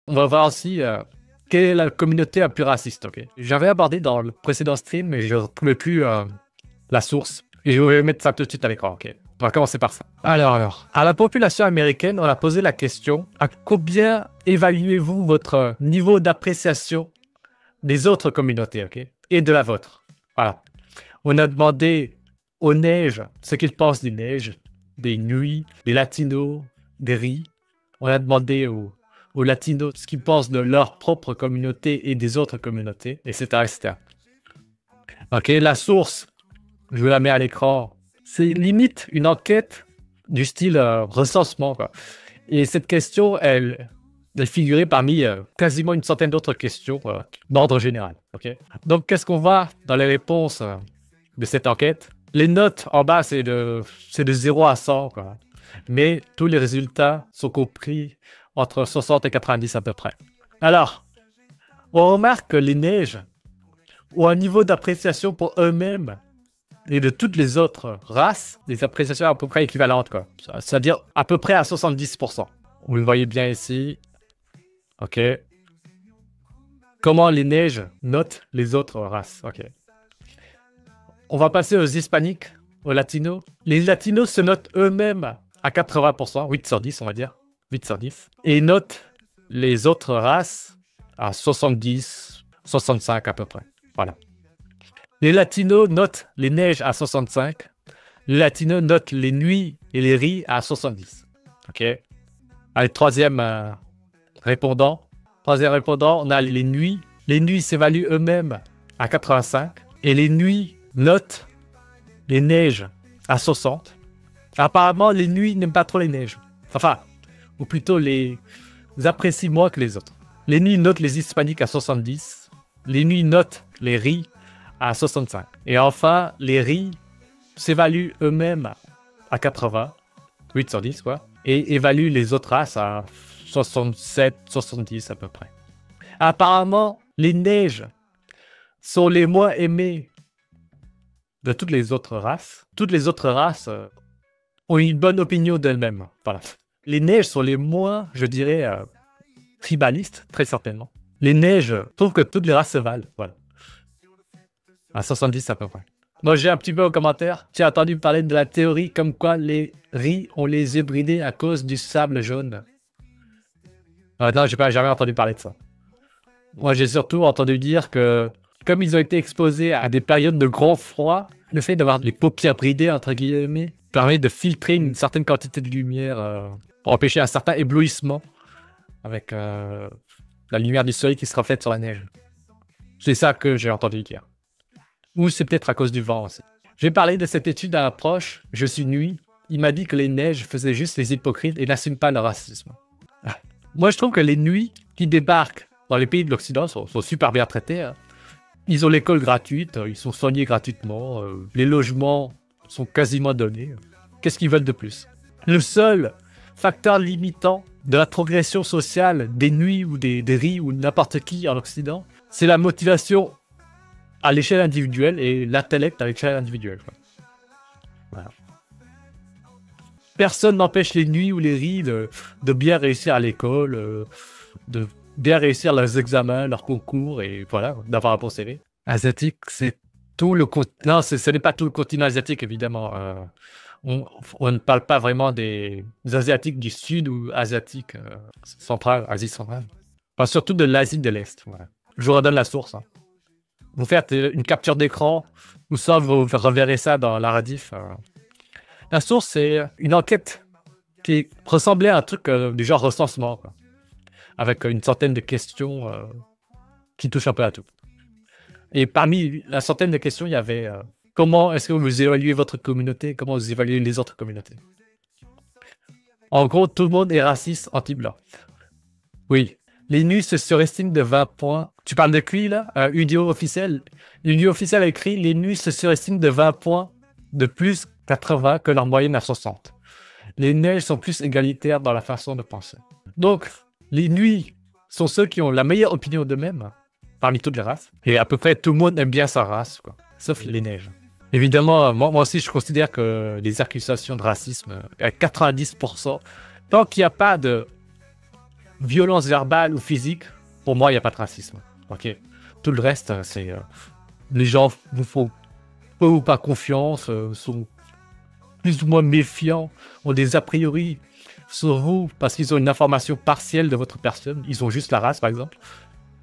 On va voir aussi quelle est la communauté la plus raciste. Ok. J'avais abordé dans le précédent stream, mais je ne retrouvais plus la source. Et je vais mettre ça tout de suite à l'écran. Ok. On va commencer par ça. Alors, à la population américaine, on a posé la question à combien évaluez-vous votre niveau d'appréciation des autres communautés, ok, et de la vôtre. Voilà. On a demandé aux neiges ce qu'ils pensent des neiges, des nuits, des latinos, des riz. On a demandé aux latinos ce qu'ils pensent de leur propre communauté et des autres communautés, etc., etc. Ok, la source, je vous la mets à l'écran. C'est limite une enquête du style recensement, quoi. Et cette question, elle figurait parmi quasiment une centaine d'autres questions d'ordre général. Okay. Donc, qu'est-ce qu'on voit dans les réponses de cette enquête? Les notes en bas, c'est de 0 à 100, quoi. Mais tous les résultats sont compris entre 60 et 90 à peu près. Alors, on remarque que les neiges ont un niveau d'appréciation pour eux-mêmes et de toutes les autres races, des appréciations à peu près équivalentes, quoi. C'est-à-dire à peu près à 70%. Vous le voyez bien ici. Ok. Comment les neiges notent les autres races. Ok. On va passer aux hispaniques, aux latinos. Les latinos se notent eux-mêmes à 80%, 8 sur 10 on va dire, 8 sur 10. Et ils notent les autres races à 70, 65 à peu près. Voilà. Les latinos notent les neiges à 65. Les latinos notent les nuits et les riz à 70. Ok. Allez, troisième répondant, on a les nuits. Les nuits s'évaluent eux-mêmes à 85. Et les nuits notent les neiges à 60. Apparemment, les nuits n'aiment pas trop les neiges. Enfin, ou plutôt les apprécient moins que les autres. Les nuits notent les hispaniques à 70. Les nuits notent les riz à 65. Et enfin, les riz s'évaluent eux-mêmes à 80. 8 sur 10, quoi. Et évaluent les autres races à 67, 70 à peu près. Apparemment, les neiges sont les moins aimées de toutes les autres races. Toutes les autres races ont une bonne opinion d'elles-mêmes. Voilà. Les neiges sont les moins, je dirais, tribalistes, très certainement. Les neiges trouvent que toutes les races se valent. Voilà. À 70 à peu près. Moi, j'ai un petit peu au commentaire. J'ai entendu parler de la théorie comme quoi les riz, on les hybridés à cause du sable jaune. Non, j'ai jamais entendu parler de ça. Moi, j'ai surtout entendu dire que, comme ils ont été exposés à des périodes de grand froid, le fait d'avoir les paupières bridées, entre guillemets, permet de filtrer une certaine quantité de lumière pour empêcher un certain éblouissement avec la lumière du soleil qui se reflète sur la neige. C'est ça que j'ai entendu dire. Ou c'est peut-être à cause du vent aussi. J'ai parlé de cette étude à un proche, je suis nuit. Il m'a dit que les neiges faisaient juste les hypocrites et n'assument pas leur racisme. Moi, je trouve que les nuits qui débarquent dans les pays de l'Occident sont super bien traités. Hein. Ils ont l'école gratuite, ils sont soignés gratuitement, les logements sont quasiment donnés. Qu'est-ce qu'ils veulent de plus? Le seul facteur limitant de la progression sociale des nuits ou des riz ou n'importe qui en Occident, c'est la motivation à l'échelle individuelle et l'intellect à l'échelle individuelle. Quoi. Voilà. Personne n'empêche les nuits ou les riz de bien réussir à l'école, de bien réussir leurs examens, leurs concours et voilà, d'avoir un bon CV. Asiatique, c'est tout le continent. Non, ce n'est pas tout le continent asiatique, évidemment. On ne parle pas vraiment des Asiatiques du Sud ou Asiatiques centrales, Asie centrale. Enfin, surtout de l'Asie de l'Est. Voilà. Je vous redonne la source. Hein. Vous faites une capture d'écran, ou ça, vous reverrez ça dans la rediff. La source, c'est une enquête qui ressemblait à un truc du genre recensement, quoi. Avec une centaine de questions qui touchent un peu à tout. Et parmi la centaine de questions, il y avait comment est-ce que vous évaluez votre communauté, comment vous évaluez les autres communautés. En gros, tout le monde est raciste anti-blanc. Oui. Les nus se surestiment de 20 points. Tu parles de qui, là? UDO officiel. L'UDO officiel a écrit « Les nus se surestiment de 20 points de plus 80 que leur moyenne à 60. Les neiges sont plus égalitaires dans la façon de penser. » Donc, les nuits sont ceux qui ont la meilleure opinion d'eux-mêmes, parmi toutes les races. Et à peu près tout le monde aime bien sa race, quoi. Sauf les neiges. Évidemment, moi aussi, je considère que les accusations de racisme, à 90%, tant qu'il n'y a pas de violence verbale ou physique, pour moi, il n'y a pas de racisme. Ok. Tout le reste, c'est les gens vous font peu ou pas confiance, sont plus ou moins méfiants, ont des a priori sur vous parce qu'ils ont une information partielle de votre personne. Ils ont juste la race, par exemple.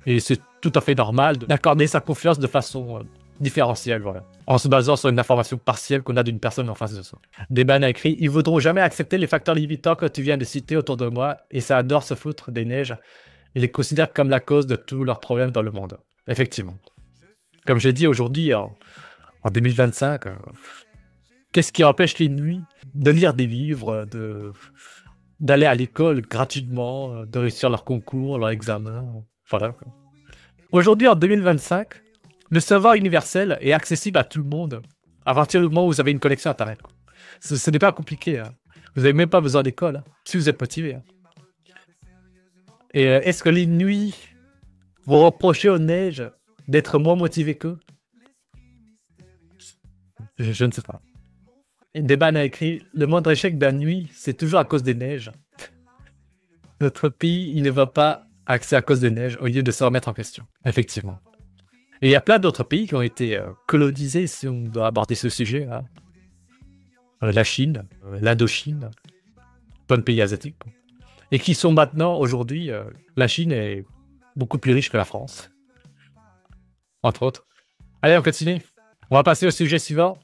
Et c'est tout à fait normal d'accorder sa confiance de façon différentielle, voilà, en se basant sur une information partielle qu'on a d'une personne en face de soi. Deban a écrit « Ils voudront jamais accepter les facteurs limitants que tu viens de citer autour de moi, et ça adore se foutre des neiges. Ils les considèrent comme la cause de tous leurs problèmes dans le monde. » Effectivement. Comme j'ai dit aujourd'hui, en 2025, qu'est-ce qui empêche les nuits de lire des livres, d'aller à l'école gratuitement, de réussir leur concours, leur examen, voilà. Aujourd'hui, en 2025, le savoir universel est accessible à tout le monde à partir du moment où vous avez une connexion Internet. Ce n'est pas compliqué. Hein. Vous n'avez même pas besoin d'école, hein, si vous êtes motivé. Hein. Et est-ce que les nuits vont reprocher aux neiges d'être moins motivés qu'eux? Je ne sais pas. Deban a écrit « Le moindre échec de la nuit, c'est toujours à cause des neiges. Notre pays, il ne va pas accès à cause des neiges au lieu de se remettre en question. » Effectivement. Et il y a plein d'autres pays qui ont été colonisés, si on doit aborder ce sujet. Hein. La Chine, l'Indochine, plein de pays asiatiques. Et qui sont maintenant, aujourd'hui, la Chine est beaucoup plus riche que la France. Entre autres. Allez, on continue. On va passer au sujet suivant.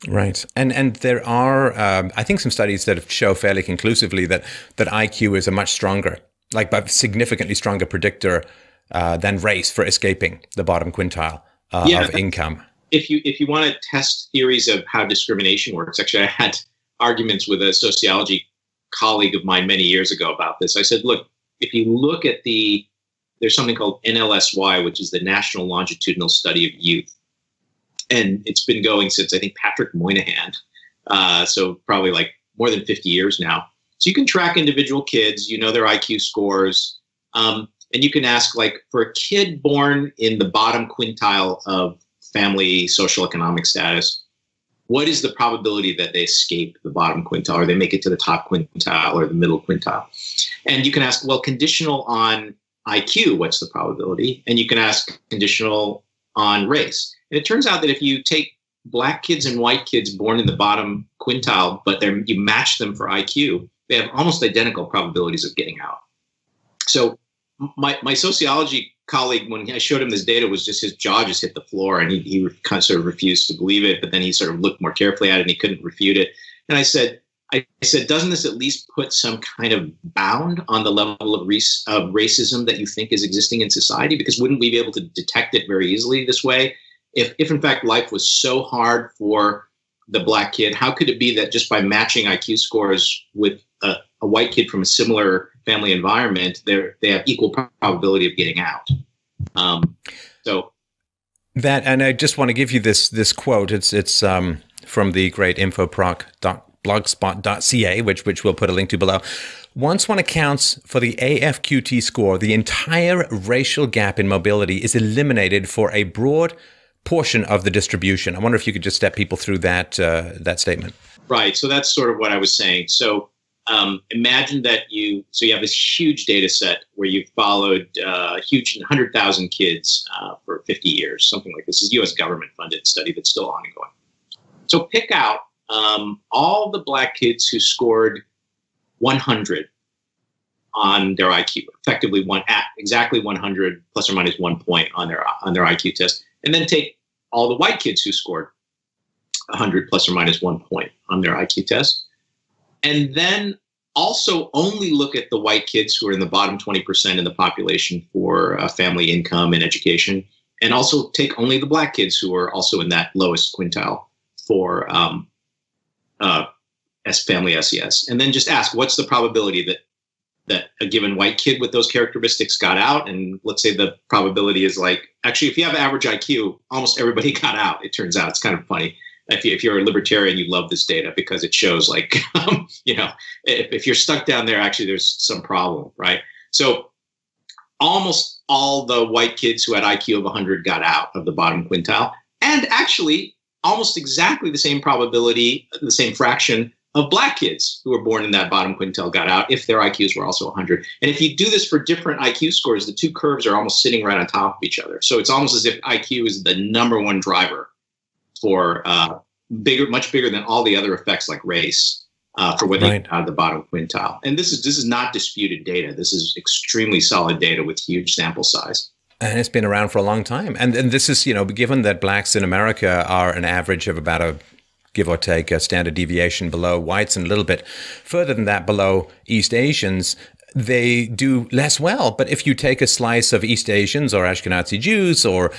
Right. And there are, I think, some studies that show fairly conclusively that IQ is a much stronger, like a significantly stronger predictor than race for escaping the bottom quintile of income. If you want to test theories of how discrimination works, actually, I had arguments with a sociology colleague of mine many years ago about this. I said, look, if you look at there's something called NLSY, which is the National Longitudinal Study of Youth. And it's been going since, I think, Patrick Moynihan. So probably like more than 50 years now. So you can track individual kids, you know their IQ scores. And you can ask, like, for a kid born in the bottom quintile of family social economic status, what is the probability that they escape the bottom quintile or they make it to the top quintile or the middle quintile? And you can ask, well, conditional on IQ, what's the probability? And you can ask conditional on race. And it turns out that if you take black kids and white kids born in the bottom quintile, but you match them for IQ, they have almost identical probabilities of getting out. So my sociology colleague, when I showed him this data, was just his jaw just hit the floor, and he kind of sort of refused to believe it. But then he sort of looked more carefully at it, and he couldn't refute it. And I said, doesn't this at least put some kind of bound on the level of racism that you think is existing in society? Because wouldn't we be able to detect it very easily this way? If in fact life was so hard for the black kid, how could it be that just by matching IQ scores with a white kid from a similar family environment, they have equal probability of getting out? So that, and I just want to give you this quote. It's from the great infoproc.blogspot.ca, which we'll put a link to below. Once one accounts for the AFQT score, the entire racial gap in mobility is eliminated for a broad portion of the distribution. I wonder if you could just step people through that statement. Right. So that's sort of what I was saying. So imagine that you have this huge data set where you've followed huge 100,000 kids for 50 years, something like this. This is a U.S. government funded study that's still ongoing. So pick out all the black kids who scored 100 on their IQ, effectively exactly 100 plus or minus 1 point on their IQ test, and then take all the white kids who scored 100 plus or minus 1 point on their IQ test, and then also only look at the white kids who are in the bottom 20% in the population for family income and education, and also take only the black kids who are also in that lowest quintile for family SES, and then just ask, what's the probability that a given white kid with those characteristics got out? And let's say the probability is like, actually, if you have average IQ, almost everybody got out. It turns out. It's kind of funny. If you're a libertarian, you love this data because it shows, like, if you're stuck down there, actually there's some problem, right? So almost all the white kids who had IQ of 100 got out of the bottom quintile, and actually almost exactly the same probability, the same fraction of black kids who were born in that bottom quintile got out if their IQs were also 100. And if you do this for different IQ scores, the two curves are almost sitting right on top of each other. So it's almost as if IQ is the number one driver for much bigger than all the other effects like race for whether you get out of the bottom quintile. And this is not disputed data. This is extremely solid data with huge sample size. And it's been around for a long time. And this is, given that blacks in America are an average of about a give or take a standard deviation below whites and a little bit further than that below East Asians, they do less well. But if you take a slice of East Asians or Ashkenazi Jews or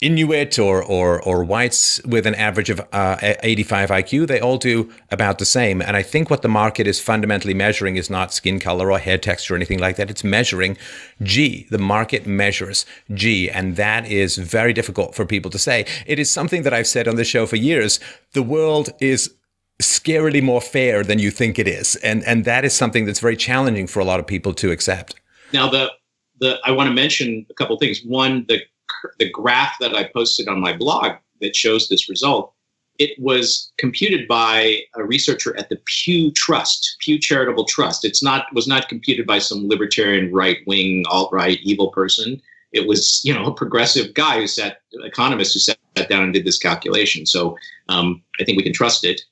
Inuit or whites with an average of 85 IQ, they all do about the same. And I think what the market is fundamentally measuring is not skin color or hair texture or anything like that. It's measuring G. The market measures G. And that is very difficult for people to say. It is something that I've said on this show for years. The world is scarily more fair than you think it is. And that is something that's very challenging for a lot of people to accept. Now, I want to mention a couple of things. One, the graph that I posted on my blog that shows this result, it was computed by a researcher at the Pew Charitable Trust. Was not computed by some libertarian, right-wing, alt-right, evil person. It was, a progressive guy economist who sat down and did this calculation. So I think we can trust it.